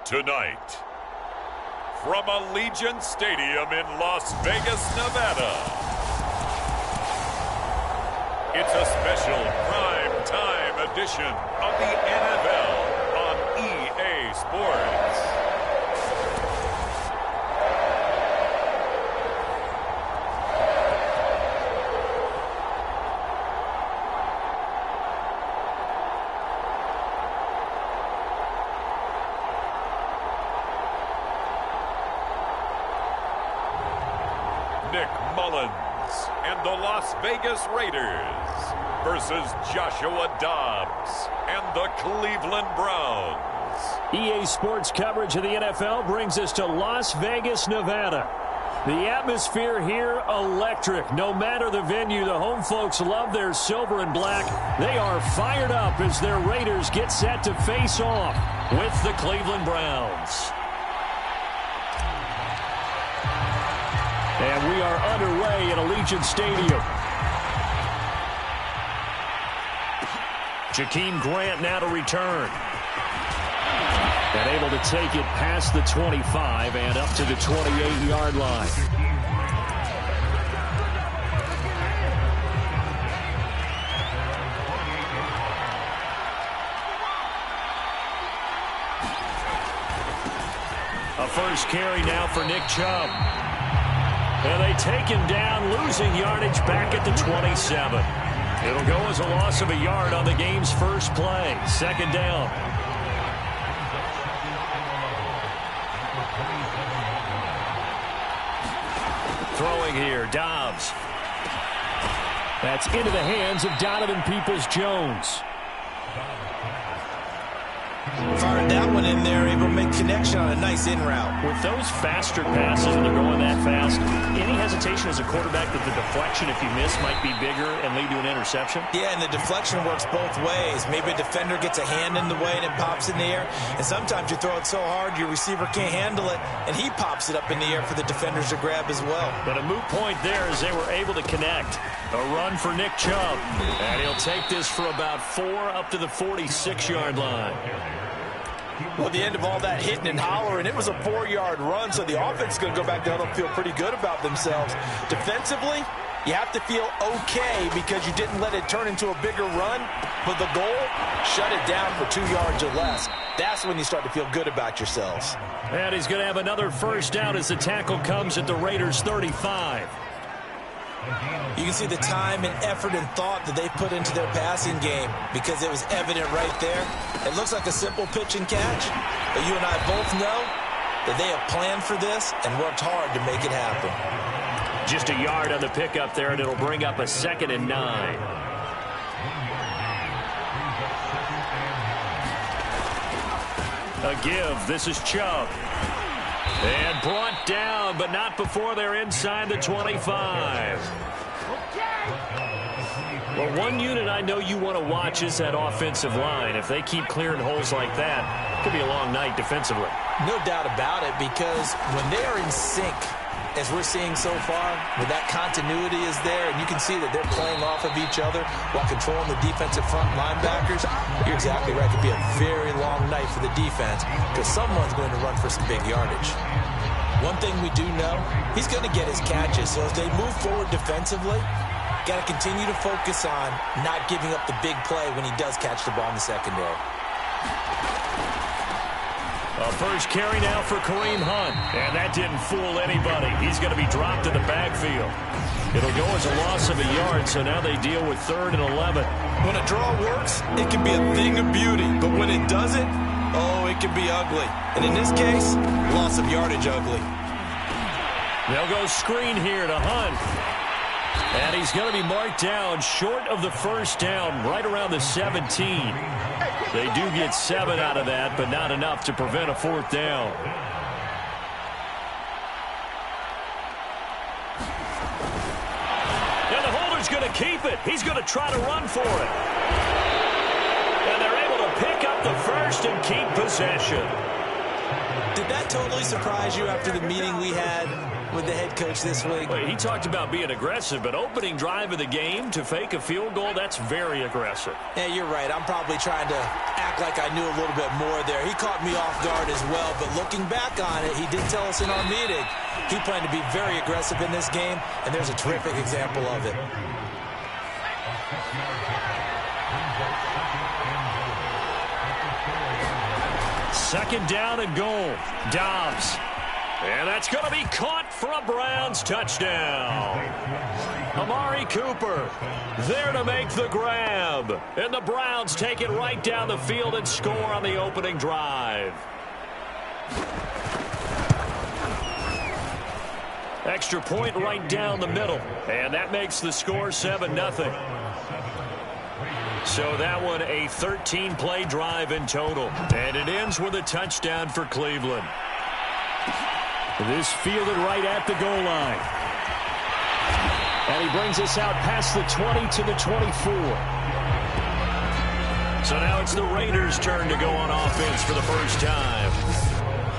Tonight, from Allegiant Stadium in Las Vegas, Nevada, it's a special prime time edition of the NFL on EA Sports. Nick Mullins and the Las Vegas Raiders versus Joshua Dobbs and the Cleveland Browns. EA Sports coverage of the NFL brings us to Las Vegas, Nevada. The atmosphere here, electric. No matter the venue, the home folks love their silver and black. They are fired up as their Raiders get set to face off with the Cleveland Browns. And we are underway at Allegiant Stadium. Jakeem Grant now to return. And able to take it past the 25 and up to the 28-yard line. A first carry now for Nick Chubb. And they take him down, losing yardage back at the 27. It'll go as a loss of a yard on the game's first play. Second down. Throwing here, Dobbs. That's into the hands of Donovan Peoples-Jones. Fired that one in there, able to make connection on a nice in route. With those faster passes and they're going that fast, any hesitation as a quarterback that the deflection, if you miss, might be bigger and lead to an interception? Yeah, and the deflection works both ways. Maybe a defender gets a hand in the way and it pops in the air. And sometimes you throw it so hard your receiver can't handle it, and he pops it up in the air for the defenders to grab as well. But a moot point there as they were able to connect. A run for Nick Chubb. And he'll take this for about 4 up to the 46-yard line. Well, the end of all that hitting and hollering, it was a 4-yard run, so the offense is going to go back down and feel pretty good about themselves. Defensively, you have to feel okay because you didn't let it turn into a bigger run, but the goal, shut it down for 2 yards or less. That's when you start to feel good about yourselves. And he's going to have another first down as the tackle comes at the Raiders' 35. You can see the time and effort and thought that they put into their passing game because it was evident right there. It looks like a simple pitch and catch, but you and I both know that they have planned for this and worked hard to make it happen. Just a yard on the pickup there, and it'll bring up a 2nd and 9. A give. This is Chubb. And brought down, but not before they're inside the 25. Well, one unit I know you want to watch is that offensive line. If they keep clearing holes like that, it could be a long night defensively. No doubt about it, because when they are in sync, as we're seeing so far, when that continuity is there, and you can see that they're playing off of each other while controlling the defensive front linebackers, you're exactly right. It could be a very long night for the defense because someone's going to run for some big yardage. One thing we do know, he's going to get his catches. So as they move forward defensively, got to continue to focus on not giving up the big play when he does catch the ball in the secondary. A first carry now for Kareem Hunt. And that didn't fool anybody. He's going to be dropped in the backfield. It'll go as a loss of a yard, so now they deal with 3rd and 11. When a draw works, it can be a thing of beauty. But when it doesn't, oh, it can be ugly. And in this case, loss of yardage ugly. They'll go screen here to Hunt. And he's going to be marked down short of the first down, right around the 17. They do get 7 out of that, but not enough to prevent a 4th down. And the holder's going to keep it. He's going to try to run for it. And they're able to pick up the first and keep possession. Did that totally surprise you after the meeting we had with the head coach this week? Well, he talked about being aggressive, but opening drive of the game to fake a field goal, that's very aggressive. Yeah, you're right. I'm probably trying to act like I knew a little bit more there. He caught me off guard as well, but looking back on it, he did tell us in our meeting he planned to be very aggressive in this game, and there's a terrific example of it. Second down and goal. Dobbs. And that's going to be caught for a Browns touchdown. Amari Cooper there to make the grab. And the Browns take it right down the field and score on the opening drive. Extra point right down the middle. And that makes the score 7-0. So that one a 13-play drive in total. And it ends with a touchdown for Cleveland. This fielded right at the goal line. And he brings us out past the 20 to the 24. So now it's the Raiders' turn to go on offense for the first time.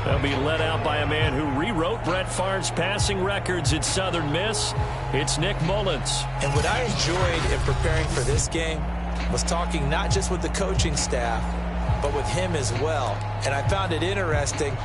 They'll be led out by a man who rewrote Brett Favre's passing records at Southern Miss. It's Nick Mullins. And what I enjoyed in preparing for this game was talking not just with the coaching staff, but with him as well. And I found it interesting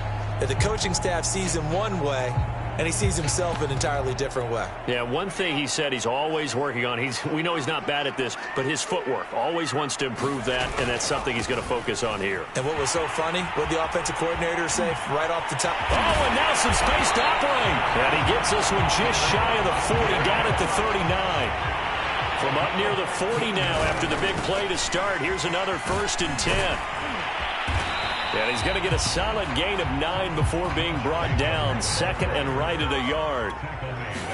that the coaching staff sees him one way, and he sees himself an entirely different way. Yeah, one thing he said he's always working on, we know he's not bad at this, but his footwork, always wants to improve that, and that's something he's going to focus on here. And what was so funny, what the offensive coordinator say right off the top? Oh, and now some space to operate. And he gets this one just shy of the 40, down at the 39. From up near the 40 now after the big play to start, here's another 1st and 10. And he's going to get a solid gain of 9 before being brought down. Second and right at a yard.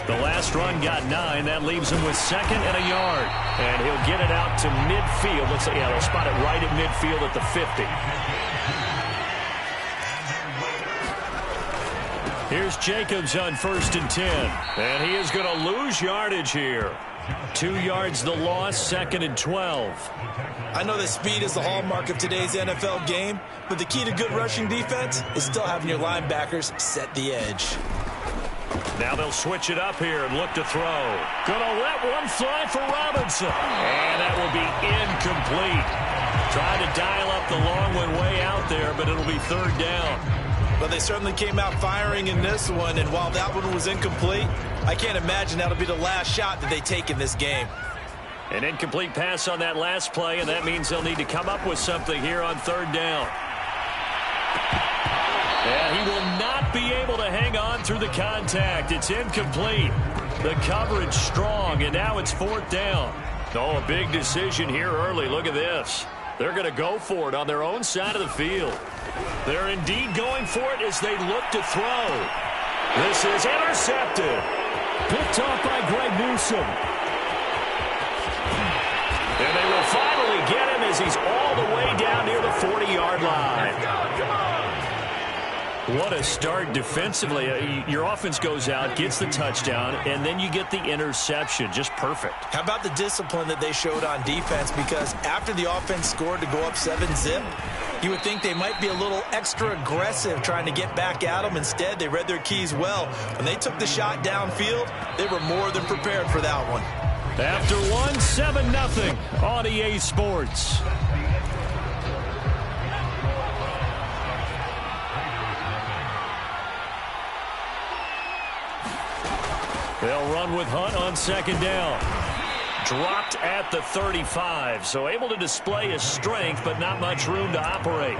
The last run got 9. That leaves him with 2nd and a yard. And he'll get it out to midfield. Looks like, yeah, they'll spot it right at midfield at the 50. Here's Jacobs on 1st and 10. And he is going to lose yardage here. 2 yards the loss, 2nd and 12. I know that speed is the hallmark of today's NFL game, but the key to good rushing defense is still having your linebackers set the edge. Now they'll switch it up here and look to throw. Gonna let one fly for Robinson. And that will be incomplete. Trying to dial up the long one way out there, but it'll be 3rd down. But they certainly came out firing in this one, and while that one was incomplete, I can't imagine that'll be the last shot that they take in this game. An incomplete pass on that last play, and that means they'll need to come up with something here on 3rd down. And he will not be able to hang on through the contact. It's incomplete. The coverage strong, and now it's 4th down. Oh, a big decision here early. Look at this. They're going to go for it on their own side of the field. They're indeed going for it as they look to throw. This is intercepted. Picked off by Greg Newsome. And they will finally get him as he's all the way down near the 40-yard line. What a start defensively. Your offense goes out, gets the touchdown, and then you get the interception. Just perfect. How about the discipline that they showed on defense? Because after the offense scored to go up 7-zip, you would think they might be a little extra aggressive trying to get back at them. Instead, they read their keys well. When they took the shot downfield, they were more than prepared for that one. After 7-0 on EA Sports. They'll run with Hunt on 2nd down. Dropped at the 35, so able to display his strength, but not much room to operate.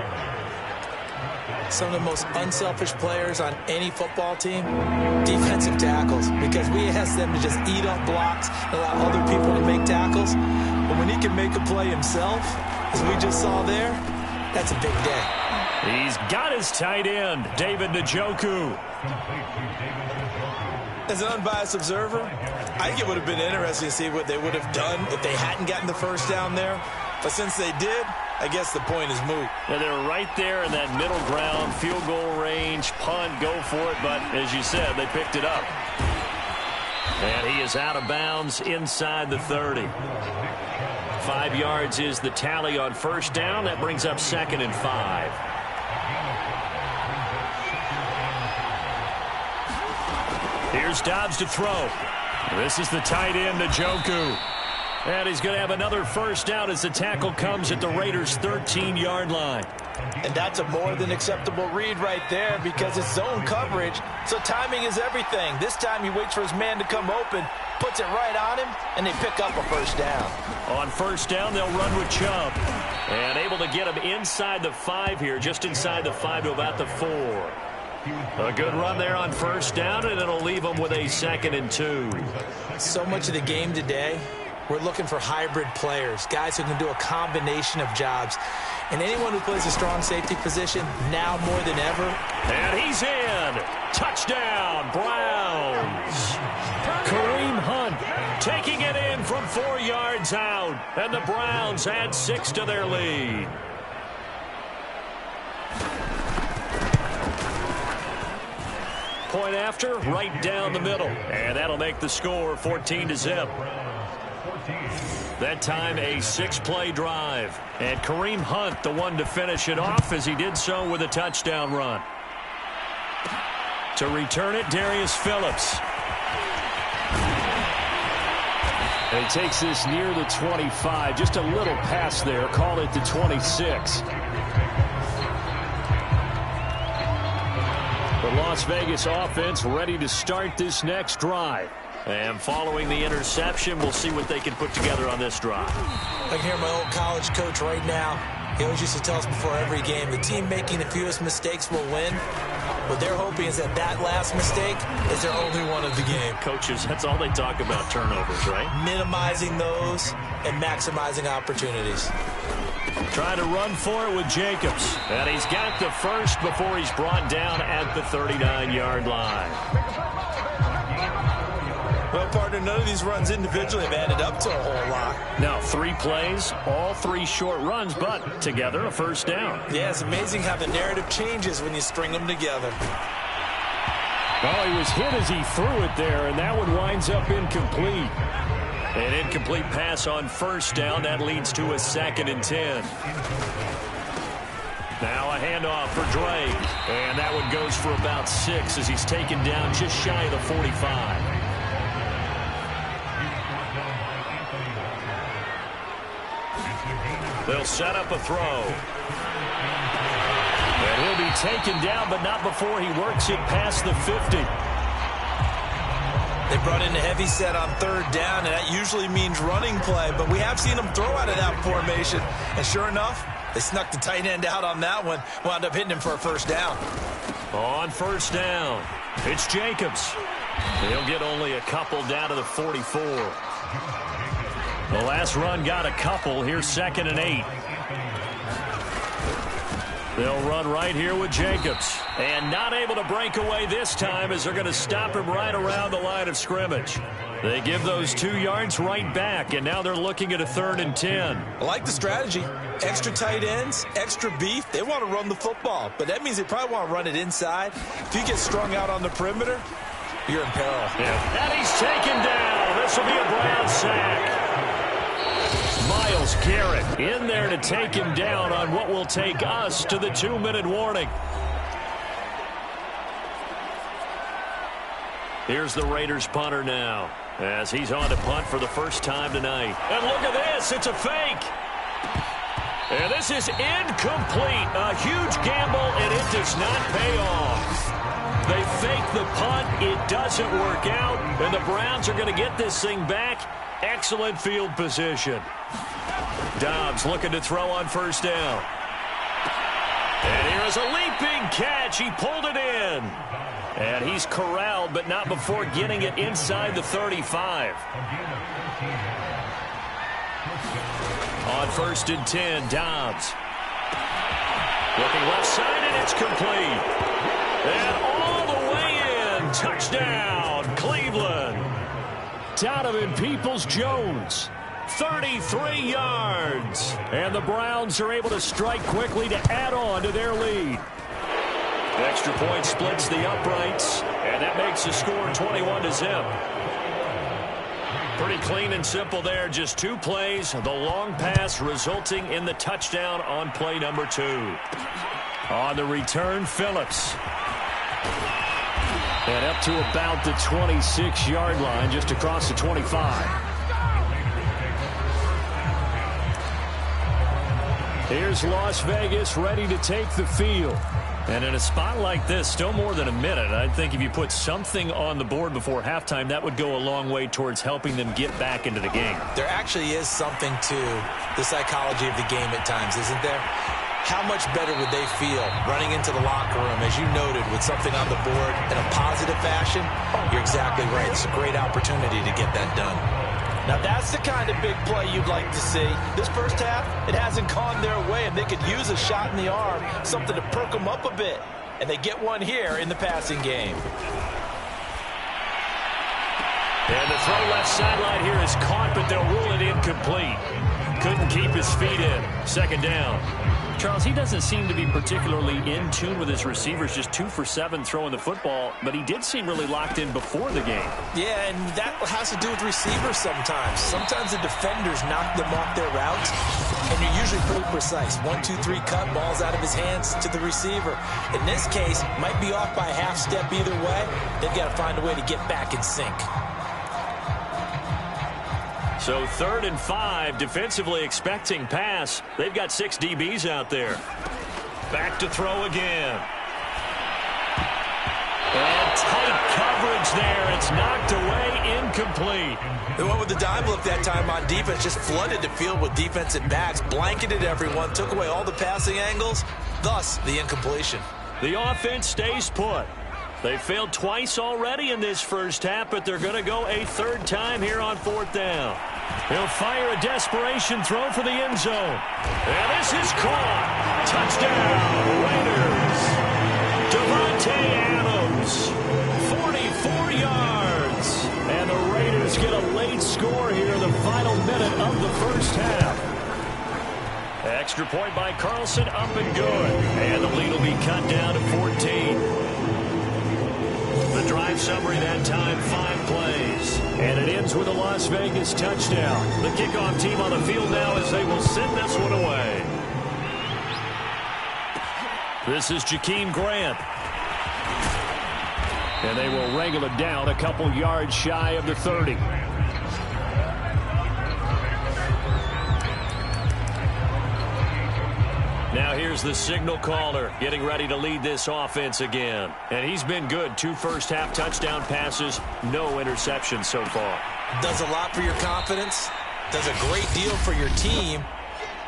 Some of the most unselfish players on any football team, defensive tackles, because we ask them to just eat up blocks and allow other people to make tackles. But when he can make a play himself, as we just saw there, that's a big day. He's got his tight end, David Njoku. As an unbiased observer, I think it would have been interesting to see what they would have done if they hadn't gotten the 1st down there. But since they did, I guess the point is moot. Yeah, they're right there in that middle ground, field goal range, punt, go for it. But as you said, they picked it up. And he is out of bounds inside the 30. 5 yards is the tally on 1st down. That brings up 2nd and 5. Here's Dobbs to throw. This is the tight end, Njoku. And he's going to have another first down as the tackle comes at the Raiders' 13-yard line. And that's a more than acceptable read right there because it's zone coverage, so timing is everything. This time he waits for his man to come open, puts it right on him, and they pick up a first down. On first down, they'll run with Chubb. And able to get him inside the 5 here, just inside the 5 to about the 4. A good run there on first down, and it'll leave them with a 2nd and 2. So much of the game today, we're looking for hybrid players, guys who can do a combination of jobs. And anyone who plays a strong safety position, now more than ever. And he's in. Touchdown, Browns. Kareem Hunt taking it in from 4 yards out. And the Browns add 6 to their lead. Point after, right down the middle. And that'll make the score 14-0. That time a 6-play drive. And Kareem Hunt, the one to finish it off as he did so with a touchdown run. To return it, Darius Phillips. And he takes this near the 25. Just a little pass there. Call it the 26. The Las Vegas offense ready to start this next drive. And following the interception, we'll see what they can put together on this drive. I can hear my old college coach right now. He always used to tell us before every game, the team making the fewest mistakes will win. What they're hoping is that last mistake is their only one of the game. Coaches, that's all they talk about, turnovers, right? Minimizing those and maximizing opportunities. Trying to run for it with Jacobs. And he's got the first before he's brought down at the 39-yard line. Well, partner, none of these runs individually have added up to a whole lot. Now, 3 plays, all 3 short runs, but together a first down. Yeah, it's amazing how the narrative changes when you string them together. Well, he was hit as he threw it there, and that one winds up incomplete. An incomplete pass on first down. That leads to a 2nd and 10. Now a handoff for Drake. And that one goes for about 6 as he's taken down just shy of the 45. They'll set up a throw. And he'll be taken down, but not before he works it past the 50. They brought in a heavy set on 3rd down, and that usually means running play. But we have seen them throw out of that formation. And sure enough, they snuck the tight end out on that one. Wound up hitting him for a first down. On first down, it's Jacobs. He'll get only a couple down to the 44. The last run got a couple. Here's 2nd and 8. They'll run right here with Jacobs. And not able to break away this time as they're going to stop him right around the line of scrimmage. They give those 2 yards right back, and now they're looking at a 3rd and 10. I like the strategy. Extra tight ends, extra beef. They want to run the football, but that means they probably want to run it inside. If you get strung out on the perimeter, you're in peril. Yeah. And he's taken down. This will be a Brown sack. Myles Garrett in there to take him down on what will take us to the 2-minute warning. Here's the Raiders punter now as he's on to punt for the first time tonight. And look at this. It's a fake. And this is incomplete. A huge gamble, and it does not pay off. They fake the punt. It doesn't work out. And the Browns are going to get this thing back. Excellent field position. Dobbs looking to throw on first down. And here is a leaping catch. He pulled it in. And he's corralled, but not before getting it inside the 35. On 1st and 10, Dobbs. Looking left side, and it's complete. And all the way in. Touchdown, Cleveland. Donovan Peoples-Jones. 33 yards. And the Browns are able to strike quickly to add on to their lead. Extra point splits the uprights, and that makes the score 21-0. Pretty clean and simple there. Just 2 plays. The long pass resulting in the touchdown on play number 2. On the return, Phillips. And up to about the 26-yard line, just across the 25. Here's Las Vegas ready to take the field. And in a spot like this, still more than a minute, I think if you put something on the board before halftime, that would go a long way towards helping them get back into the game. There actually is something to the psychology of the game at times, isn't there? How much better would they feel running into the locker room, as you noted, with something on the board in a positive fashion? You're exactly right. It's a great opportunity to get that done. Now that's the kind of big play you'd like to see. This first half, it hasn't gone their way, and they could use a shot in the arm, something to perk them up a bit. And they get one here in the passing game. And the throw left sideline here is caught, but they'll rule it incomplete. Couldn't keep his feet in. Second down. Charles, he doesn't seem to be particularly in tune with his receivers, just 2 for 7 throwing the football, but he did seem really locked in before the game. Yeah, and that has to do with receivers sometimes. Sometimes the defenders knock them off their routes, and you're usually pretty precise. 1, 2, 3 cut, balls out of his hands to the receiver. In this case, might be off by a half step either way. They've got to find a way to get back in sync. So 3rd and 5, defensively expecting pass. They've got 6 DBs out there. Back to throw again. And tight coverage there. It's knocked away, incomplete. They went with the dime look that time on defense, just flooded the field with defensive backs, blanketed everyone, took away all the passing angles, thus the incompletion. The offense stays put. They failed twice already in this first half, but they're going to go a 3rd time here on 4th down. He'll fire a desperation throw for the end zone. And this is caught. Touchdown, Raiders. Devontae Adams, 44 yards. And the Raiders get a late score here in the final minute of the first half. Extra point by Carlson, up and good. And the lead will be cut down to 14. The drive summary that time, 5 plays. And it ends with a Las Vegas touchdown. The kickoff team on the field now as they will send this one away. This is Jakeem Grant. And they will wrangle it down a couple yards shy of the 30. Now here's the signal caller getting ready to lead this offense again. And he's been good. 2 first-half touchdown passes, no interceptions so far. Does a lot for your confidence, does a great deal for your team,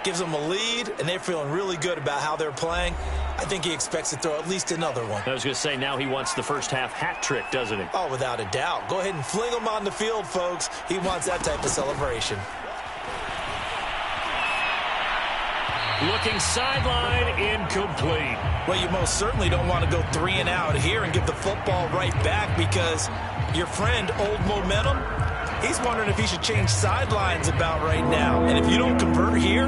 gives them a lead, and they're feeling really good about how they're playing. I think he expects to throw at least another one. I was going to say, now he wants the first-half hat trick, doesn't he? Oh, without a doubt. Go ahead and fling him on the field, folks. He wants that type of celebration. Looking sideline, incomplete. Well, you most certainly don't want to go 3 and out here and give the football right back, because your friend, Old Momentum, he's wondering if he should change sidelines about right now. And if you don't convert here,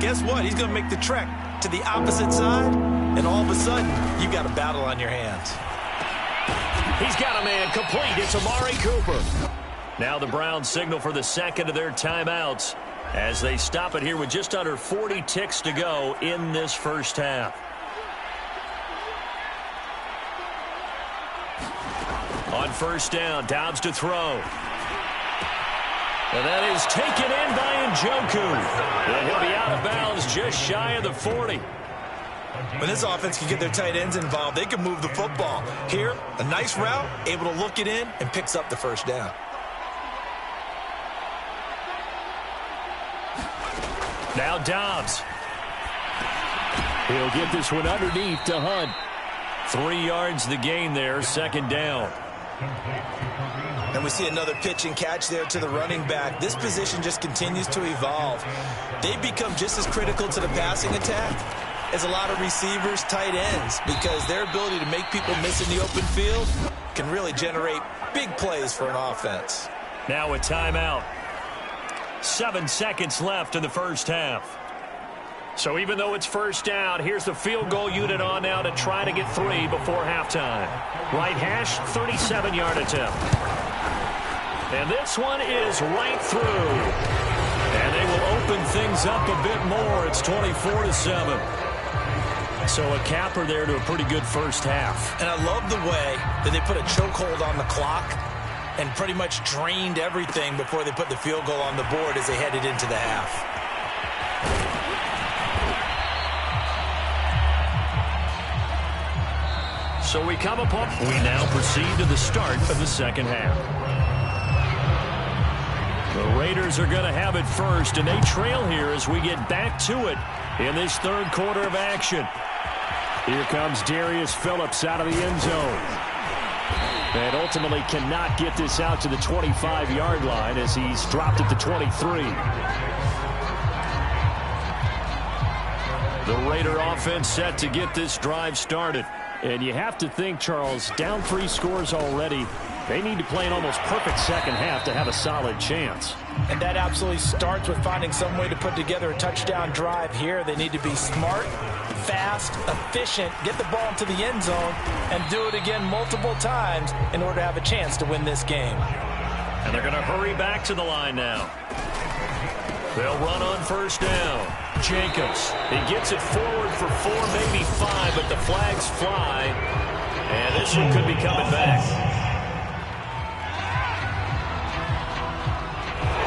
guess what? He's going to make the trek to the opposite side, and all of a sudden, you've got a battle on your hands. He's got a man complete. It's Amari Cooper. Now the Browns signal for the second of their timeouts as they stop it here with just under 40 ticks to go in this first half. On first down, Dobbs to throw. And that is taken in by Njoku. And he'll be out of bounds just shy of the 40. When this offense can get their tight ends involved, they can move the football. Here, a nice route, able to look it in, and picks up the first down. Now Dobbs. He'll get this one underneath to Hunt. 3 yards the gain there, second down. And we see another pitch and catch there to the running back. This position just continues to evolve. They've become just as critical to the passing attack as a lot of receivers, tight ends, because their ability to make people miss in the open field can really generate big plays for an offense. Now a timeout. 7 seconds left in the first half. So even though it's first down, here's the field goal unit on now to try to get 3 before halftime. Right hash, 37-yard attempt. And this one is right through. And they will open things up a bit more. It's 24-7. So a capper there to a pretty good first half. And I love the way that they put a chokehold on the clock and pretty much drained everything before they put the field goal on the board as they headed into the half. So we come upon. We now proceed to the start of the second half. The Raiders are going to have it first, and they trail here as we get back to it in this third quarter of action. Here comes Darius Phillips out of the end zone. And ultimately cannot get this out to the 25-yard line as he's dropped at the 23. The Raider offense set to get this drive started. And you have to think, Charles, down 3 scores already. They need to play an almost perfect second half to have a solid chance. And that absolutely starts with finding some way to put together a touchdown drive here. They need to be smart, fast, efficient, get the ball into the end zone, and do it again multiple times in order to have a chance to win this game. And they're going to hurry back to the line now. They'll run on first down. Jacobs, he gets it forward for 4, maybe 5, but the flags fly. And this one could be coming back.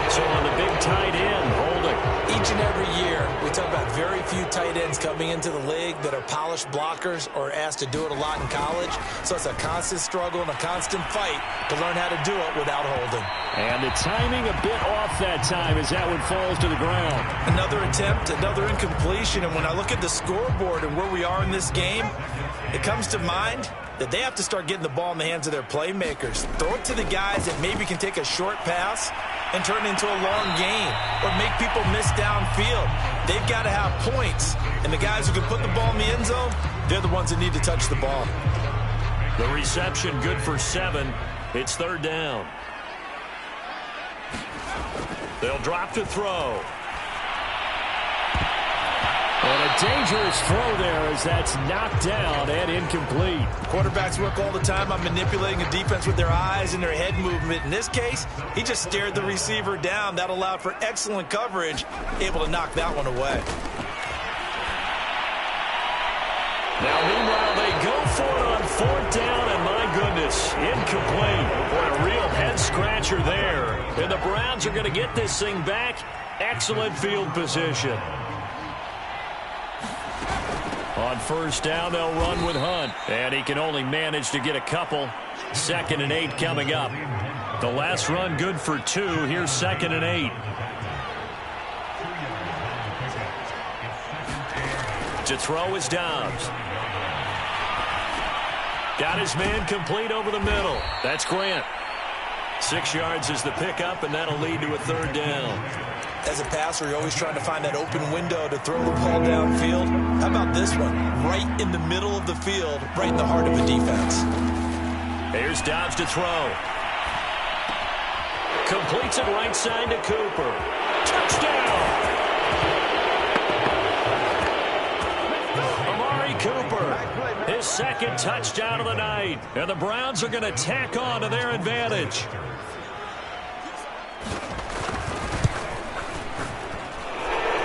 So on the big tight end, holding. Each and every year, we talk about very few tight ends coming into the league that are polished blockers or asked to do it a lot in college. So it's a constant struggle and a constant fight to learn how to do it without holding. And the timing a bit off that time as that one falls to the ground. Another attempt, another incompletion. And when I look at the scoreboard and where we are in this game, it comes to mind that they have to start getting the ball in the hands of their playmakers. Throw it to the guys that maybe can take a short pass and turn it into a long gain or make people miss downfield. They've got to have points. And the guys who can put the ball in the end zone, they're the ones that need to touch the ball. The reception good for 7. It's third down. They'll drop to throw. And a dangerous throw there as that's knocked down and incomplete. Quarterbacks work all the time on manipulating a defense with their eyes and their head movement. In this case, he just stared the receiver down. That allowed for excellent coverage, able to knock that one away. Now, meanwhile, they go for it on fourth down, and my goodness, incomplete. Boy, a real head-scratcher there. And the Browns are going to get this thing back. Excellent field position. On first down, they'll run with Hunt. And he can only manage to get a couple. 2nd and 8 coming up. The last run good for 2. Here's 2nd and 8. To throw is Dobbs. Got his man complete over the middle. That's Grant. 6 yards is the pickup, and that'll lead to a third down. As a passer, you're always trying to find that open window to throw the ball downfield. How about this one? Right in the middle of the field, right in the heart of the defense. Here's Dobbs to throw. Completes it right side to Cooper. Touchdown! Amari Cooper, his 2nd touchdown of the night. And the Browns are going to tack on to their advantage.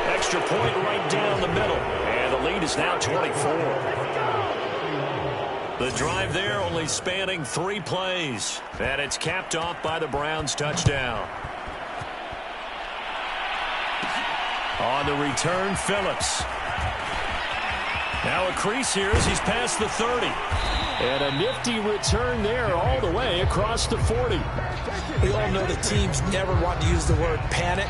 Extra point right down the middle. And the lead is now 24. The drive there only spanning 3 plays. And it's capped off by the Browns' touchdown. On the return, Phillips. Now a crease here as he's past the 30. And a nifty return there all the way across the 40. We all know that teams never want to use the word panic.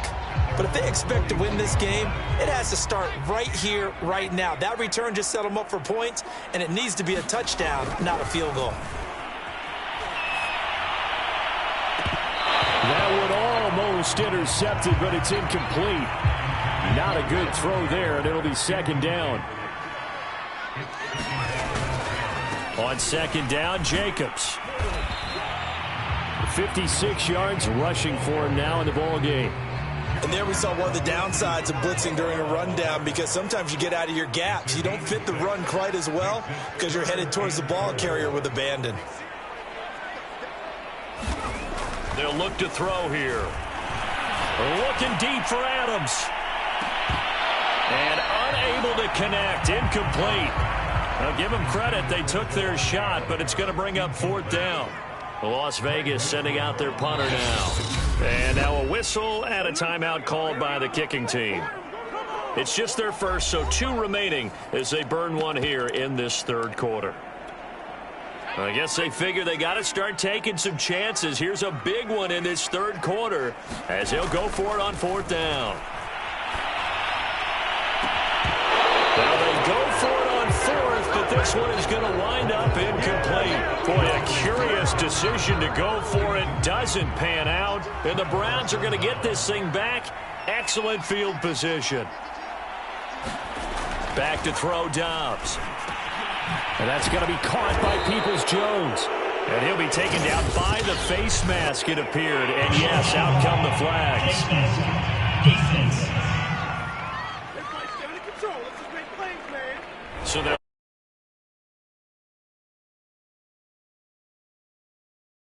But if they expect to win this game, it has to start right here, right now. That return just set them up for points, and it needs to be a touchdown, not a field goal. That one almost intercepted, but it's incomplete. Not a good throw there, and it'll be 2nd down. On 2nd down, Jacobs. 56 yards rushing for him now in the ball game. And there we saw one of the downsides of blitzing during a rundown, because sometimes you get out of your gaps. You don't fit the run quite as well because you're headed towards the ball carrier with abandon. They'll look to throw here. Looking deep for Adams. And unable to connect. Incomplete. Now give them credit. They took their shot, but it's going to bring up 4th down. Las Vegas sending out their punter now. And now a whistle and a timeout called by the kicking team. It's just their first, so 2 remaining as they burn one here in this third quarter. I guess they figure they got to start taking some chances. Here's a big one in this third quarter as he'll go for it on fourth down. Now they go for it on fourth, but this one is going to wind up incomplete. Boy, a curious decision to go for it. Doesn't pan out, and the Browns are going to get this thing back. Excellent field position. Back to throw Dobbs. And that's going to be caught by Peoples-Jones. And he'll be taken down by the face mask, it appeared. And yes, out come the flags.